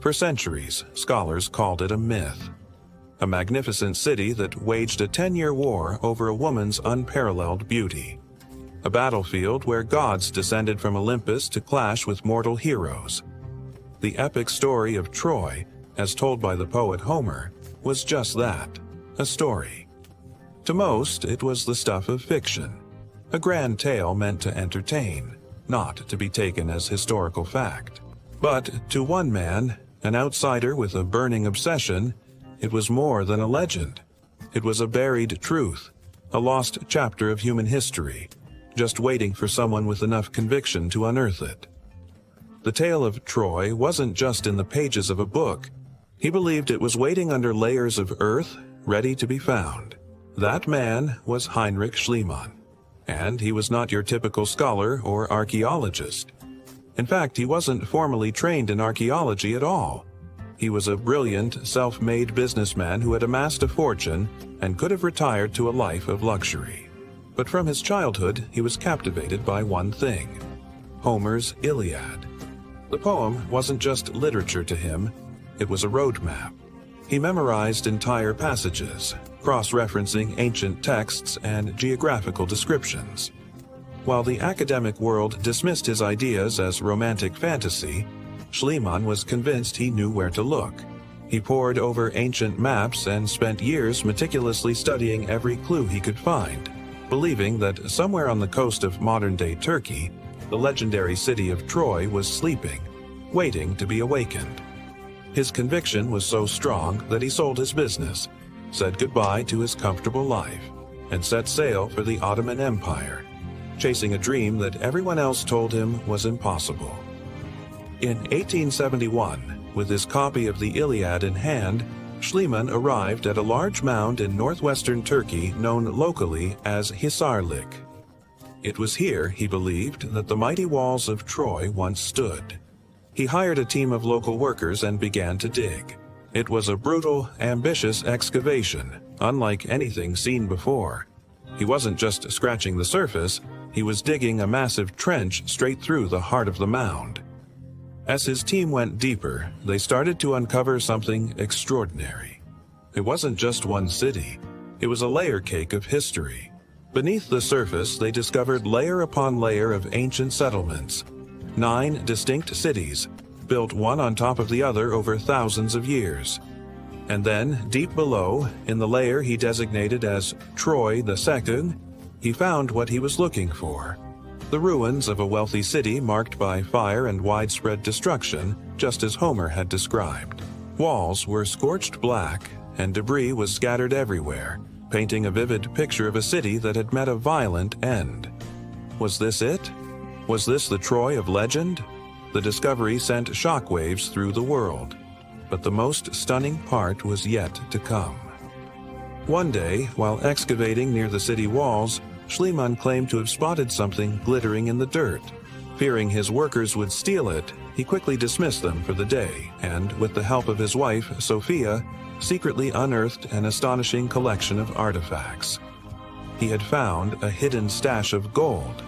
For centuries, scholars called it a myth. A magnificent city that waged a 10-year war over a woman's unparalleled beauty. A battlefield where gods descended from Olympus to clash with mortal heroes. The epic story of Troy, as told by the poet Homer, was just that, a story. To most, it was the stuff of fiction, a grand tale meant to entertain, not to be taken as historical fact. But to one man, an outsider with a burning obsession, it was more than a legend. It was a buried truth, a lost chapter of human history, just waiting for someone with enough conviction to unearth it. The tale of Troy wasn't just in the pages of a book. He believed it was waiting under layers of earth, ready to be found. That man was Heinrich Schliemann, and he was not your typical scholar or archaeologist. In fact, he wasn't formally trained in archaeology at all. He was a brilliant, self-made businessman who had amassed a fortune and could have retired to a life of luxury. But from his childhood, he was captivated by one thing: Homer's Iliad. The poem wasn't just literature to him, it was a roadmap. He memorized entire passages, cross-referencing ancient texts and geographical descriptions. While the academic world dismissed his ideas as romantic fantasy, Schliemann was convinced he knew where to look. He pored over ancient maps and spent years meticulously studying every clue he could find, believing that somewhere on the coast of modern-day Turkey, the legendary city of Troy was sleeping, waiting to be awakened. His conviction was so strong that he sold his business, said goodbye to his comfortable life, and set sail for the Ottoman Empire, chasing a dream that everyone else told him was impossible. In 1871, with his copy of the Iliad in hand, Schliemann arrived at a large mound in northwestern Turkey known locally as Hisarlik. It was here, he believed, that the mighty walls of Troy once stood. He hired a team of local workers and began to dig. It was a brutal, ambitious excavation, unlike anything seen before. He wasn't just scratching the surface, he was digging a massive trench straight through the heart of the mound. As his team went deeper, they started to uncover something extraordinary. It wasn't just one city, it was a layer cake of history. Beneath the surface, they discovered layer upon layer of ancient settlements. 9 distinct cities, built one on top of the other over thousands of years. And then, deep below, in the layer he designated as Troy II, he found what he was looking for: the ruins of a wealthy city marked by fire and widespread destruction, just as Homer had described. Walls were scorched black, and debris was scattered everywhere, painting a vivid picture of a city that had met a violent end. Was this it? Was this the Troy of legend? The discovery sent shockwaves through the world. But the most stunning part was yet to come. One day, while excavating near the city walls, Schliemann claimed to have spotted something glittering in the dirt. Fearing his workers would steal it, he quickly dismissed them for the day and, with the help of his wife, Sophia, secretly unearthed an astonishing collection of artifacts. He had found a hidden stash of gold.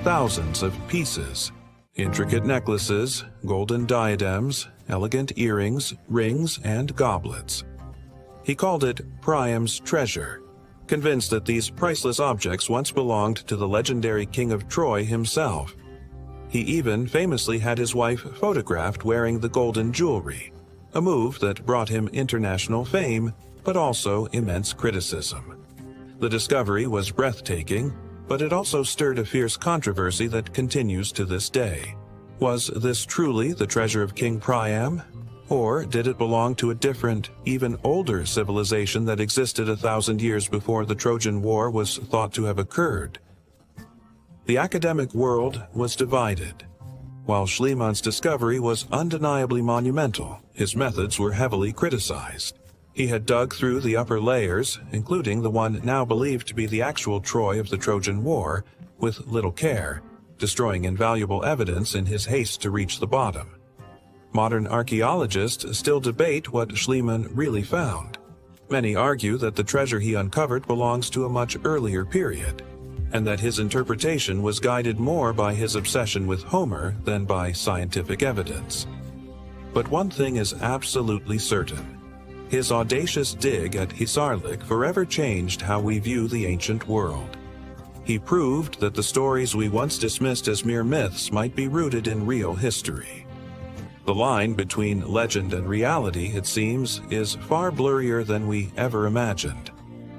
Thousands of pieces, intricate necklaces, golden diadems, elegant earrings, rings, and goblets. He called it Priam's treasure, convinced that these priceless objects once belonged to the legendary king of Troy himself. He even famously had his wife photographed wearing the golden jewelry, a move that brought him international fame, but also immense criticism. The discovery was breathtaking, but it also stirred a fierce controversy that continues to this day. Was this truly the treasure of King Priam? Or did it belong to a different, even older civilization that existed 1,000 years before the Trojan War was thought to have occurred? The academic world was divided. While Schliemann's discovery was undeniably monumental, his methods were heavily criticized. He had dug through the upper layers, including the one now believed to be the actual Troy of the Trojan War, with little care, destroying invaluable evidence in his haste to reach the bottom. Modern archaeologists still debate what Schliemann really found. Many argue that the treasure he uncovered belongs to a much earlier period, and that his interpretation was guided more by his obsession with Homer than by scientific evidence. But one thing is absolutely certain. His audacious dig at Hisarlik forever changed how we view the ancient world. He proved that the stories we once dismissed as mere myths might be rooted in real history. The line between legend and reality, it seems, is far blurrier than we ever imagined.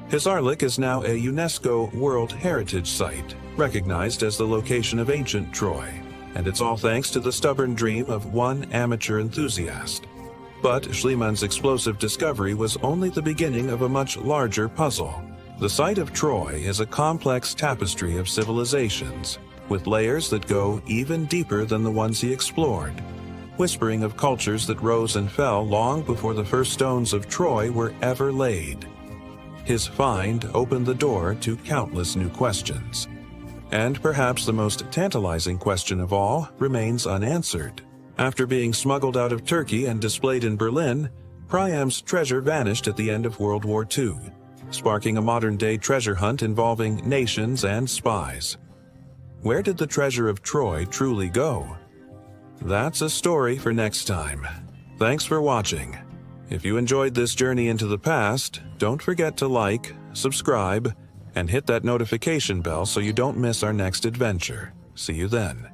Hisarlik is now a UNESCO World Heritage Site, recognized as the location of ancient Troy, and it's all thanks to the stubborn dream of one amateur enthusiast. But Schliemann's explosive discovery was only the beginning of a much larger puzzle. The site of Troy is a complex tapestry of civilizations, with layers that go even deeper than the ones he explored, whispering of cultures that rose and fell long before the first stones of Troy were ever laid. His find opened the door to countless new questions. And perhaps the most tantalizing question of all remains unanswered. After being smuggled out of Turkey and displayed in Berlin, Priam's treasure vanished at the end of World War II, sparking a modern-day treasure hunt involving nations and spies. Where did the treasure of Troy truly go? That's a story for next time. Thanks for watching. If you enjoyed this journey into the past, don't forget to like, subscribe, and hit that notification bell so you don't miss our next adventure. See you then.